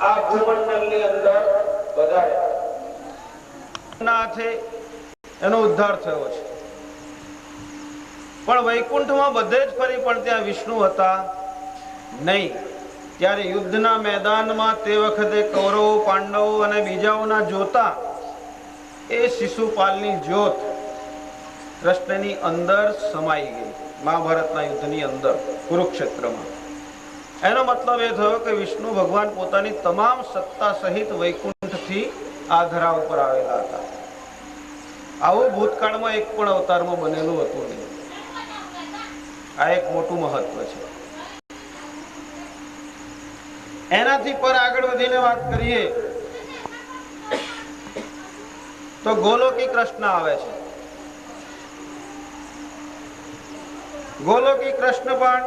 આ ભૂમંડળની અંદર બધાય નાથે એનો ઉદ્ધાર થયો છે, પણ વૈકુંઠમાં બધે જ ફરી પણ ત્યાં વિષ્ણુ હતા નહીં. ત્યારે યુદ્ધના મેદાનમાં તે વખતે કૌરવો પાંડવો અને બીજાઓના જોતા એ શિશુપાલની જ્યોત કૃષ્ણની અંદર સમાઈ ગઈ. મહાભારતના યુદ્ધની અંદર કુરુક્ષેત્રમાં એનો મતલબ એ થયો કે વિષ્ણુ ભગવાન પોતાની તમામ સત્તા સહિત વૈકુંઠથી આ ધરા ઉપર આવેલા હતા. આવું ભૂતકાળમાં એક પણ અવતારમાં બનેલું હતું નહીં. આ એક મોટું મહત્વ છે. એનાથી પર આગળ વધીને વાત કરીએ તો ગોલોકી કૃષ્ણ આવે છે. ગોલોકી કૃષ્ણ પણ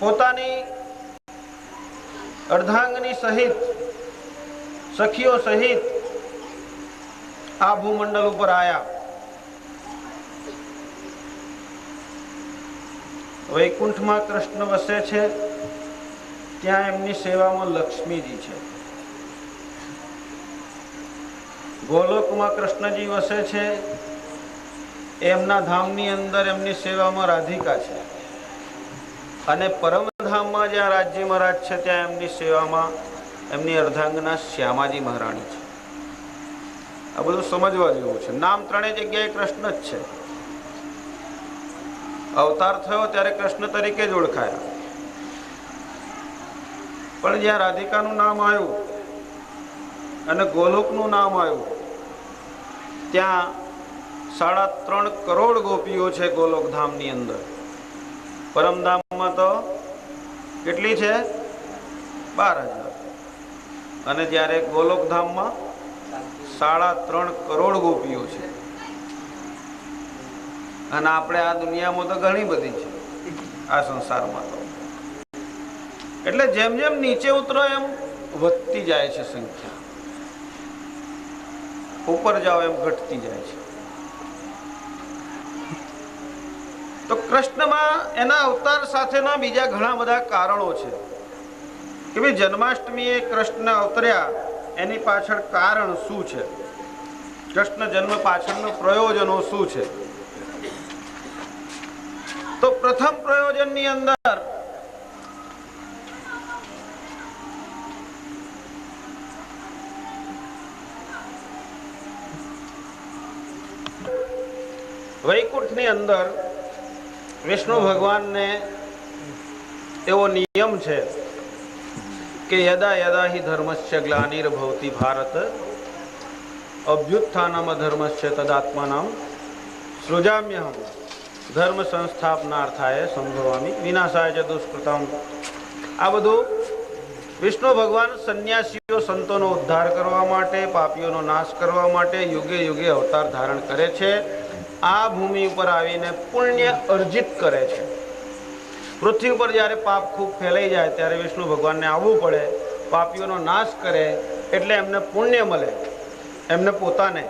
પોતાની અર્ધાંગની સહિત સખીઓ સહિત આ ભૂમંડળ ઉપર આયા. વૈકુંઠમાં કૃષ્ણ વસે છે, ત્યાં એમની સેવામાં લક્ષ્મીજી છે. ગોલોકમાં કૃષ્ણજી વસે છે, એમના ધામની અંદર એમની સેવામાં રાધિકા છે. અને પરમધામમાં જ્યાં રાજ્ય મહારાજ છે ત્યાં એમની સેવામાં એમની અર્ધાંગના શ્યામાજી મહારાણી છે. આ બધું સમજવા જેવું છે. નામ ત્રણેય જગ્યાએ કૃષ્ણ જ છે. અવતાર થયો ત્યારે કૃષ્ણ તરીકે જ ઓળખાયા, પણ જ્યાં રાધિકાનું નામ આવ્યું અને ગોલોકનું નામ આવ્યું ત્યાં 3.5 કરોડ ગોપીઓ છે ગોલોક ધામની અંદર. પરમધામમાં તો કેટલી છે? 12,000. અને જ્યારે ગોલોક ધામમાં 3.5 કરોડ ગોપીઓ છે. અને આપણે આ દુનિયામાં તો ઘણી બધી છે, આ સંસારમાં તો. એટલે જેમ જેમ નીચે ઉતરો એમ વધતી જાય છે સંખ્યા, ઉપર જાઓ એમ ઘટતી જાય છે. તો કૃષ્ણમાં એના અવતાર સાથેના બીજા ઘણા બધા કારણો છે કે ભાઈ જન્માષ્ટમીએ કૃષ્ણ અવતર્યા એની પાછળ કારણ શું છે, કૃષ્ણ જન્મ પાછળનું પ્રયોજનો શું છે. તો પ્રથમ પ્રયોજનની અંદર વૈકુંઠની અંદર વિષ્ણુ ભગવાનને એવો નિયમ છે કે યદા યદા હિ ધર્મસ્ય ગ્લાનિર્ભવતિ ભારત અભ્યુત્થાનમ ધર્મસ્ય તદાત્માનમ સૃજામ્યહમ ધર્મ સંસ્થાપનાર્થાય સંભવામિ વિનાશાય ચ દુષ્કૃતમ. આ બધું વિષ્ણુ ભગવાન સંન્યાસીઓ સંતોનો ઉદ્ધાર કરવા માટે, પાપીઓનો નાશ કરવા માટે યુગે યુગે અવતાર ધારણ કરે છે. આ ભૂમિ ઉપર આવીને પુણ્ય અર્જિત કરે છે. પૃથ્વી ઉપર જ્યારે પાપ ખૂબ ફેલાઈ જાય ત્યારે વિષ્ણુ ભગવાનને આવવું પડે, પાપીઓનો નાશ કરે એટલે એમને પુણ્ય મળે, એમને પોતાને